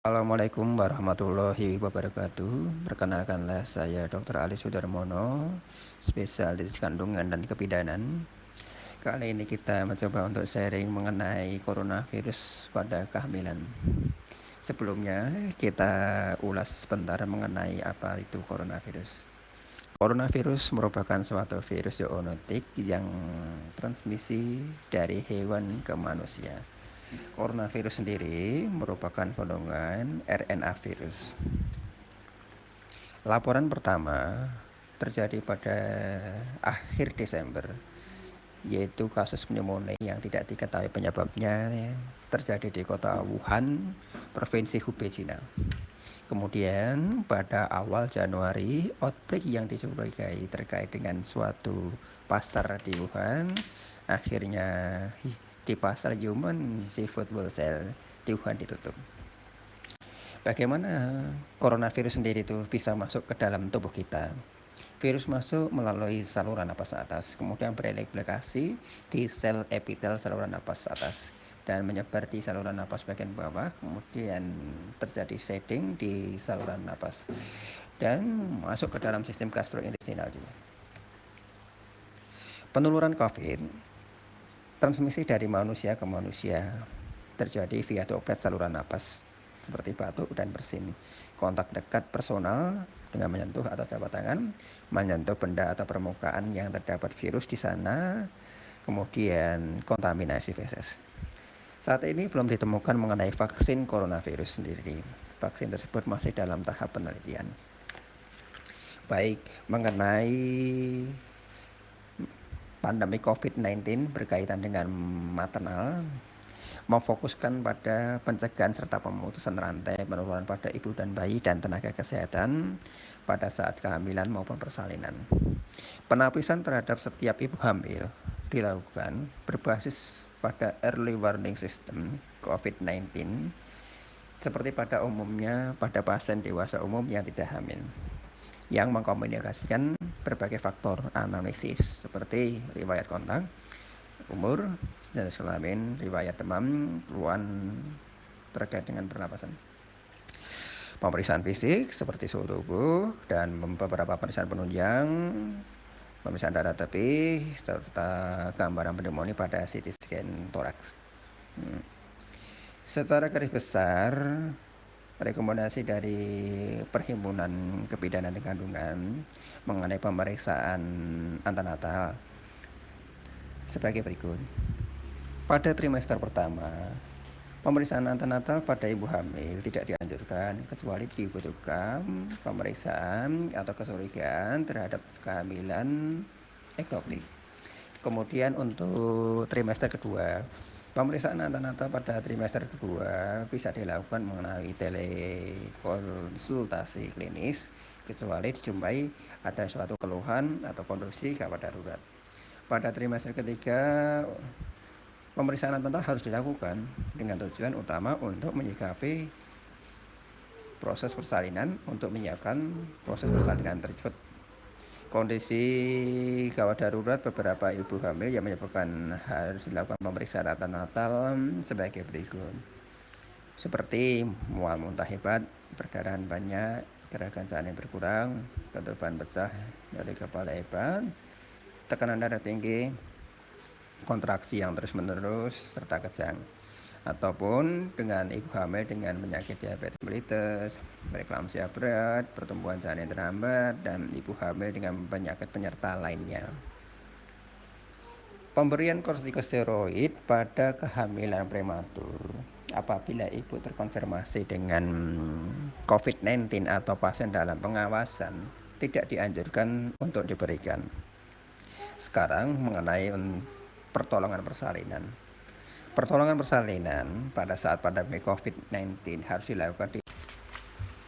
Assalamualaikum warahmatullahi wabarakatuh. Perkenalkanlah saya Dr. Ali Sudarmono, spesialis kandungan dan kebidanan. Kali ini kita mencoba untuk sharing mengenai coronavirus pada kehamilan. Sebelumnya kita ulas sebentar mengenai apa itu coronavirus. Coronavirus merupakan suatu virus zoonotik yang transmisi dari hewan ke manusia. Coronavirus sendiri merupakan golongan RNA virus. Laporan pertama terjadi pada akhir Desember, yaitu kasus pneumonia yang tidak diketahui penyebabnya terjadi di kota Wuhan, Provinsi Hubei, Cina. Kemudian pada awal Januari, outbreak yang dicurigai terkait dengan suatu pasar di Wuhan, akhirnya di pasar Human Seafood Wholesale di Wuhan ditutup. Bagaimana coronavirus sendiri itu bisa masuk ke dalam tubuh kita? Virus masuk melalui saluran napas atas, kemudian bereplikasi di sel epitel saluran napas atas dan menyebar di saluran napas bagian bawah, kemudian terjadi shedding di saluran napas dan masuk ke dalam sistem gastrointestinal juga. Penularan COVID transmisi dari manusia ke manusia terjadi via droplet saluran napas seperti batuk dan bersin, kontak dekat personal dengan menyentuh atau jabat tangan, menyentuh benda atau permukaan yang terdapat virus di sana, kemudian kontaminasi feses. Saat ini belum ditemukan mengenai vaksin coronavirus sendiri. Vaksin tersebut masih dalam tahap penelitian. Baik, mengenai pandemi COVID-19 berkaitan dengan maternal, memfokuskan pada pencegahan serta pemutusan rantai penularan pada ibu dan bayi dan tenaga kesehatan pada saat kehamilan maupun persalinan. Penapisan terhadap setiap ibu hamil dilakukan berbasis pada early warning system COVID-19 seperti pada umumnya pada pasien dewasa umum yang tidak hamil, yang mengkomunikasikan berbagai faktor anamnesis seperti riwayat kontak, umur, jenis kelamin, riwayat demam, keluhan terkait dengan pernapasan. Pemeriksaan fisik seperti suhu tubuh dan beberapa pemeriksaan penunjang, pemeriksaan darah tepi, serta gambaran pneumonia pada CT scan toraks. Secara garis besar, rekomendasi dari Perhimpunan Kebidanan dan Kandungan mengenai pemeriksaan antenatal sebagai berikut. Pada trimester pertama, pemeriksaan antenatal pada ibu hamil tidak dianjurkan kecuali dibutuhkan pemeriksaan atau kecurigaan terhadap kehamilan ektopik. Kemudian untuk trimester kedua, pemeriksaan antenatal pada trimester kedua bisa dilakukan mengenai telekonsultasi klinis kecuali dijumpai ada suatu keluhan atau kondisi gawat darurat. Pada trimester ketiga, pemeriksaan antenatal harus dilakukan dengan tujuan utama untuk menyikapi proses persalinan, untuk menyiapkan proses persalinan tersebut. Kondisi gawat darurat beberapa ibu hamil yang menyebabkan harus dilakukan pemeriksaan antenatal sebagai berikut. Seperti mual muntah hebat, perdarahan banyak, gerakan jalan yang berkurang, ketuban pecah, nyeri kepala hebat, tekanan darah tinggi, kontraksi yang terus-menerus, serta kejang. Ataupun dengan ibu hamil dengan penyakit diabetes mellitus, preeklamsia berat, pertumbuhan janin terhambat, dan ibu hamil dengan penyakit penyerta lainnya. Pemberian kortikosteroid pada kehamilan prematur apabila ibu terkonfirmasi dengan COVID-19 atau pasien dalam pengawasan tidak dianjurkan untuk diberikan. Sekarang mengenai pertolongan persalinan. Pertolongan persalinan pada saat pandemi COVID-19 harus dilakukan di...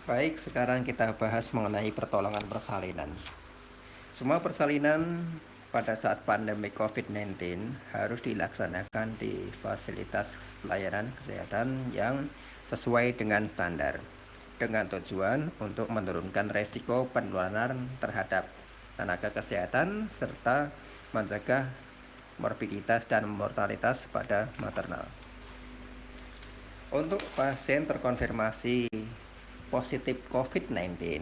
Baik, sekarang kita bahas mengenai pertolongan persalinan. Semua persalinan pada saat pandemi COVID-19 harus dilaksanakan di fasilitas pelayanan kesehatan yang sesuai dengan standar, dengan tujuan untuk menurunkan resiko penularan terhadap tenaga kesehatan serta mencegah morbiditas dan mortalitas pada maternal. Untuk pasien terkonfirmasi positif COVID-19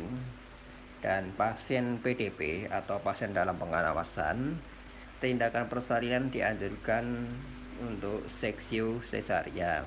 dan pasien PDP atau pasien dalam pengawasan, tindakan persalinan dianjurkan untuk seksio cesarean.